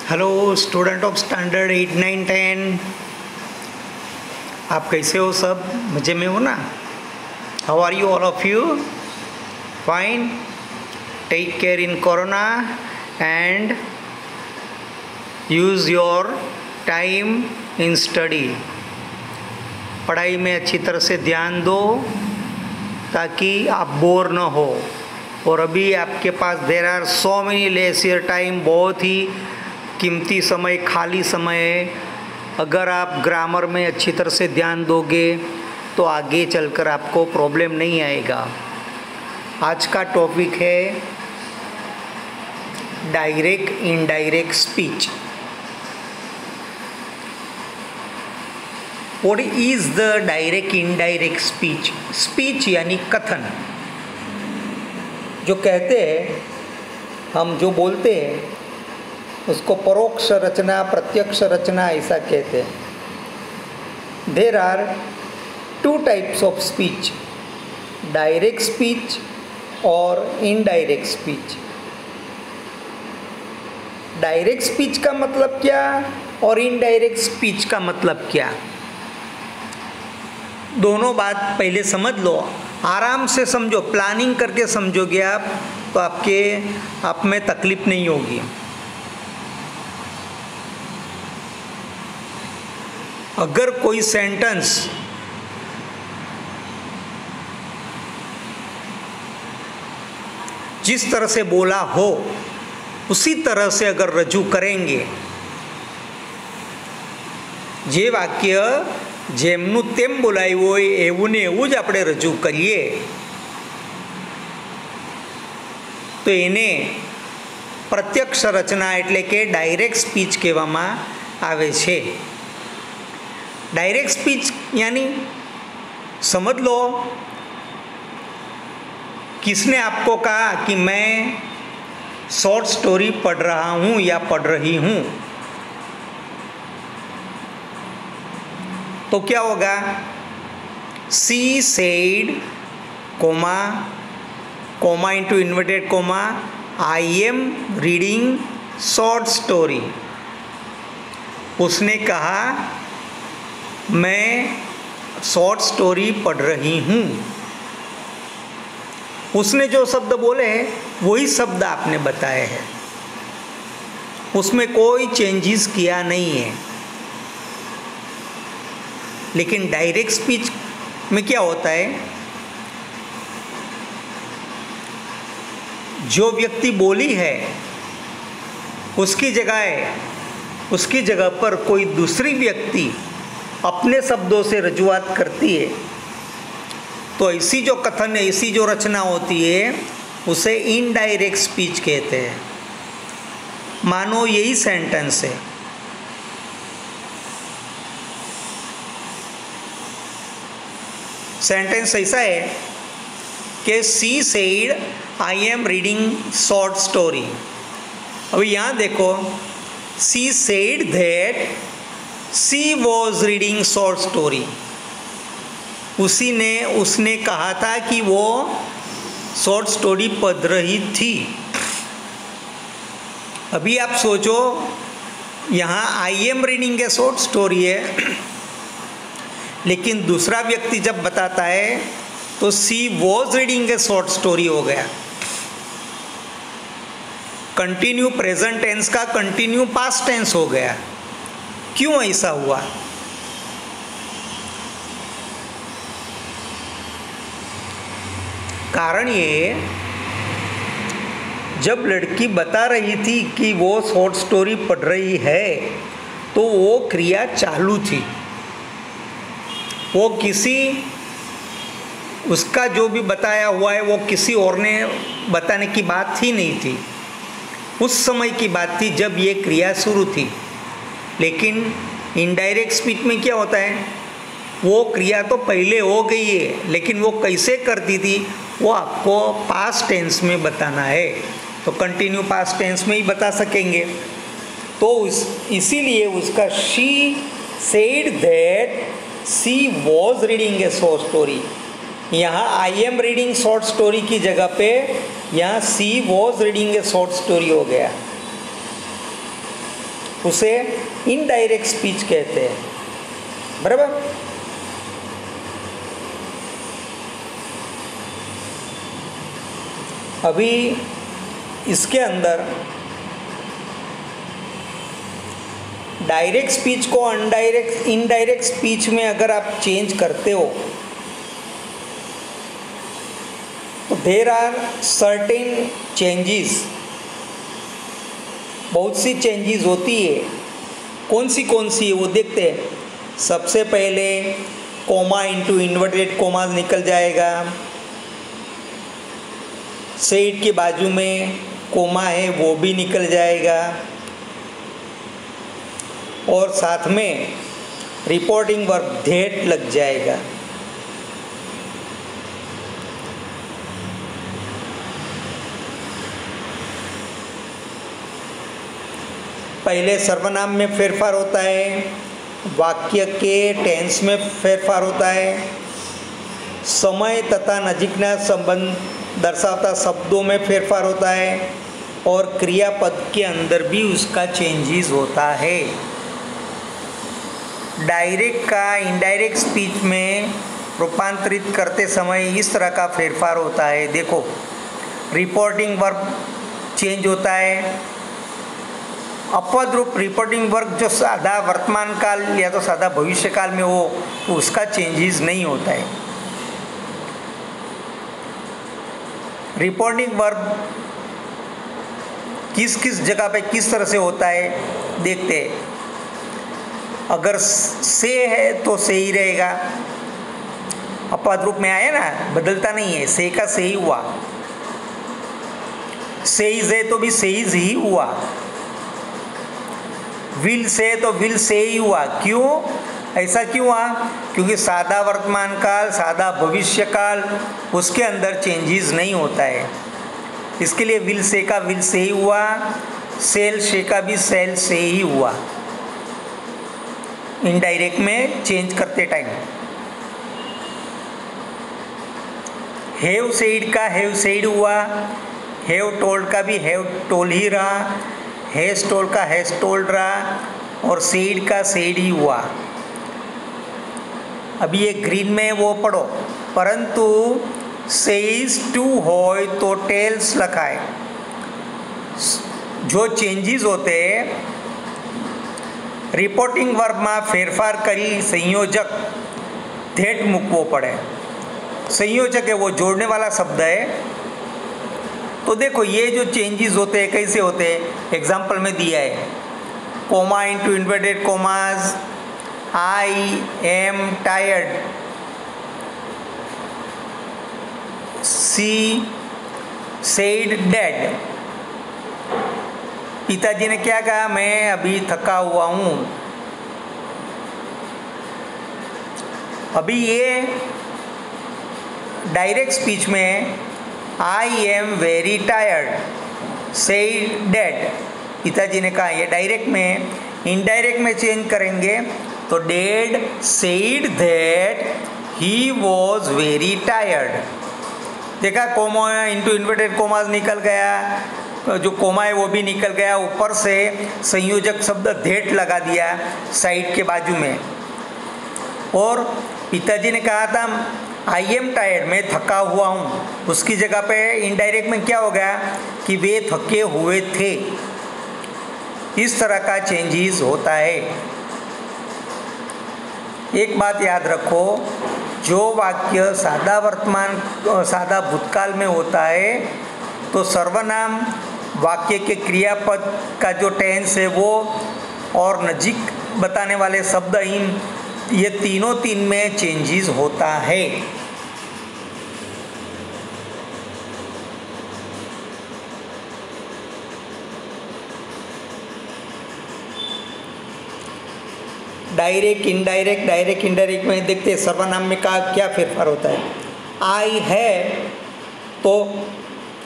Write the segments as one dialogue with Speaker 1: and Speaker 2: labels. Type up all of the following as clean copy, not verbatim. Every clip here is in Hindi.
Speaker 1: Hello student of standard 8, 9, 10। आप कैसे हो सब? मज़े में हो ना? How are you all of you? Fine. Take care in corona and use your time in study. पढ़ाई में अच्छी तरह से ध्यान दो ताकि आप बोर ना हो। और अभी आपके पास there are so many leisure time, बहुत ही कीमती समय, खाली समय है। अगर आप ग्रामर में अच्छी तरह से ध्यान दोगे तो आगे चलकर आपको प्रॉब्लम नहीं आएगा। आज का टॉपिक है direct indirect speech. What is the direct indirect speech? Speech यानी कथन। जो कहते हैं, हम जो बोलते हैं उसको परोक्ष रचना, प्रत्यक्ष रचना ऐसा कहते हैं। There are two types of speech, direct speech और इनडायरेक्ट स्पीच। डायरेक्ट स्पीच का मतलब क्या और इनडायरेक्ट स्पीच का मतलब क्या, दोनों बात पहले समझ लो। आराम से समझो, प्लानिंग करके समझोगे आप तो आप में तकलीफ नहीं होगी। अगर कोई सेंटेंस जिस तरह से बोला हो उसी तरह से अगर रजू करेंगे, जे वाक्य જેમનું તેમ બોલાયું હોય એવું ને એવું જ આપણે રજૂ કરીએ તો એને પ્રત્યક્ષ રચના એટલે કે ડાયરેક્ટ સ્પીચ કહેવામાં આવે છે। डायरेक्ट स्पीच यानी समझ लो, किसने आपको कहा कि मैं शॉर्ट स्टोरी पढ़ रहा हूँ या पढ़ रही हूँ, तो क्या होगा? She said comma comma into inverted comma I am reading short story. उसने कहा मैं शॉर्ट स्टोरी पढ़ रही हूँ। उसने जो शब्द बोले हैं वही शब्द आपने बताए हैं, उसमें कोई चेंजेस किया नहीं है। लेकिन डायरेक्ट स्पीच में क्या होता है, जो व्यक्ति बोली है उसकी जगह पर कोई दूसरी व्यक्ति अपने शब्दों से रजूआत करती है, तो ऐसी जो कथन है, ऐसी जो रचना होती है उसे इनडायरेक्ट स्पीच कहते हैं। मानो यही सेंटेंस है, सेंटेंस ऐसा है कि she said I am reading short story. अभी यहाँ देखो, she said that she was reading short story. उसने कहा था कि वो शॉर्ट स्टोरी पढ़ रही थी। अभी आप सोचो, यहाँ I am reading a short story है, लेकिन दूसरा व्यक्ति जब बताता है तो she was reading a short story हो गया। कंटिन्यू प्रेजेंट टेंस का कंटिन्यू पास्ट टेंस हो गया। क्यों ऐसा हुआ? कारण ये, जब लड़की बता रही थी कि वो शॉर्ट स्टोरी पढ़ रही है तो वो क्रिया चालू थी। वो उसका जो भी बताया हुआ है वो किसी और ने बताने की बात ही नहीं थी, उस समय की बात थी जब ये क्रिया शुरू थी। लेकिन इनडायरेक्ट स्पीच में क्या होता है, वो क्रिया तो पहले हो गई है, लेकिन वो कैसे करती थी वो आपको पास्ट टेंस में बताना है, तो कंटिन्यू पास्ट टेंस में ही बता सकेंगे। तो इसीलिए उसका she said that she was reading a short story, यहाँ I am reading short story की जगह पे यहाँ she was reading a short story हो गया। उसे इनडायरेक्ट स्पीच कहते हैं। बराबर। अभी इसके अंदर डायरेक्ट स्पीच को इनडायरेक्ट स्पीच में अगर आप चेंज करते हो तो देर आर सर्टेन चेंजेस, बहुत सी चेंजेस होती है। कौन सी है वो देखते हैं। सबसे पहले कोमा इंटू इन्वर्टेड कोमाज निकल जाएगा। सेड के बाजू में कोमा है वो भी निकल जाएगा, और साथ में रिपोर्टिंग वर्ब धेट लग जाएगा। पहले सर्वनाम में फेरफार होता है, वाक्य के टेंस में फेरफार होता है, समय तथा नजीकना संबंध दर्शाता शब्दों में फेरफार होता है, और क्रियापद के अंदर भी उसका चेंजेस होता है। डायरेक्ट का इनडायरेक्ट स्पीच में रूपांतरित करते समय इस तरह का फेरफार होता है। देखो, रिपोर्टिंग वर्ब चेंज होता है। अपवाद रूप रिपोर्टिंग वर्ब जो सादा वर्तमान काल या तो सादा भविष्य काल में हो तो उसका चेंजेस नहीं होता है। रिपोर्टिंग वर्ब किस किस जगह पे किस तरह से होता है देखते हैं। अगर से है तो से ही रहेगा, अपवाद रूप में आया ना, बदलता नहीं है, से का से ही हुआ। सेइज है तो भी सेइज ही हुआ। विल से तो विल से ही हुआ। क्यों ऐसा क्यों हुआ? क्योंकि सादा वर्तमान काल सादा भविष्य काल उसके अंदर चेंजेस नहीं होता है, इसके लिए विल से का विल से ही हुआ, सेल से का भी सेल से ही हुआ। इनडायरेक्ट में चेंज करते टाइम हैव सेड का हैव सेड हुआ, हैव टोल्ड का भी हैव टोल्ड ही रहा, हैज टोल्ड का हैज टोल्ड रहा, और सेड का सेड ही हुआ। अभी ये ग्रीन में वो पढ़ो, परंतु सेज टू होय तो टेल्स लखा है। जो चेंजेस होते रिपोर्टिंग वर्ब में फेरफार करी संयोजक धेट मूकवो पड़े। संयोजक है वो जोड़ने वाला शब्द है। तो देखो ये जो चेंजेस होते हैं कैसे होते हैं, एग्जाम्पल में दिया है। Comma into inverted commas, I am tired, she said dad. पिताजी ने क्या कहा? मैं अभी थका हुआ हूँ। अभी ये डायरेक्ट स्पीच में I am very tired said dad पिताजी ने कहा, ये डायरेक्ट में। इनडायरेक्ट में चेंज करेंगे तो dead said that he was very tired. देखा, कोमा इंटू इन्वर्टेड कोमास निकल गया, जो कोमा है वो भी निकल गया, ऊपर से संयोजक शब्द धेट लगा दिया साइड के बाजू में। और पिताजी ने कहा था आई एम टायर्ड, मैं थका हुआ हूँ, उसकी जगह पे इनडायरेक्ट में क्या हो गया कि वे थके हुए थे। इस तरह का चेंजेस होता है। एक बात याद रखो, जो वाक्य सादा वर्तमान सादा भूतकाल में होता है तो सर्वनाम, वाक्य के क्रियापद का जो टेंस है वो, और नजीक बताने वाले शब्द, इन ये तीनों तीन में चेंजेस होता है। डायरेक्ट इनडायरेक्ट, डायरेक्ट इनडायरेक्ट में देखते हैं सर्वनाम में का क्या फेरफार होता है। आई है तो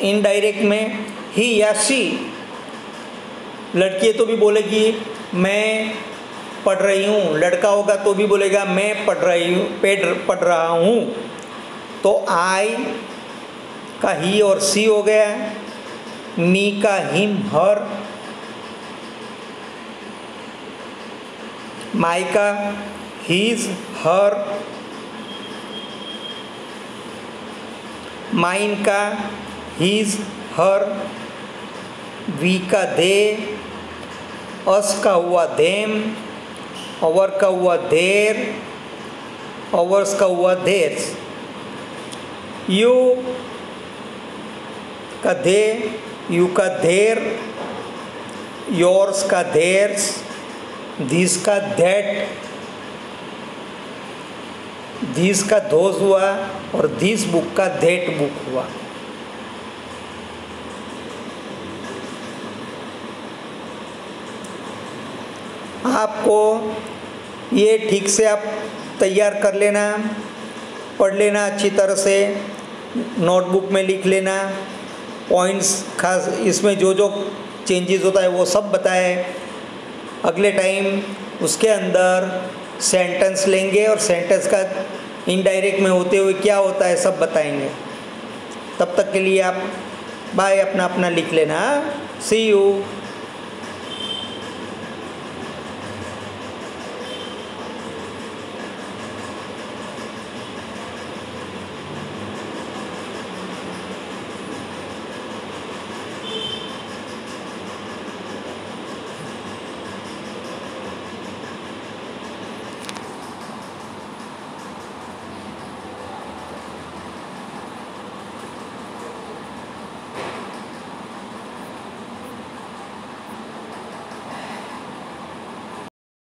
Speaker 1: इनडायरेक्ट में ही या शी, लड़की है तो भी बोलेगी मैं पढ़ रही हूँ, लड़का होगा तो भी बोलेगा मैं पढ़ रहा हूँ। तो आई का ही और सी हो गया, मी का हिम हर, माई का हीज हर, माइन का हीज हर, वी का दे, अस का हुआ देम, अवर का हुआ देर, अवर्स का हुआ देर्स, यू का दे, यू का देर, योर्स का देर्स, दिस का दैट, दिस का दोज हुआ और दिस बुक का दैट बुक हुआ। आपको ये ठीक से आप तैयार कर लेना, पढ़ लेना अच्छी तरह से, नोटबुक में लिख लेना, पॉइंट्स खास इसमें जो जो चेंजेस होता है वो सब बताए। अगले टाइम उसके अंदर सेंटेंस लेंगे और सेंटेंस का इनडायरेक्ट में होते हुए क्या होता है सब बताएंगे। तब तक के लिए आप बाय, अपना अपना लिख लेना। सी यू।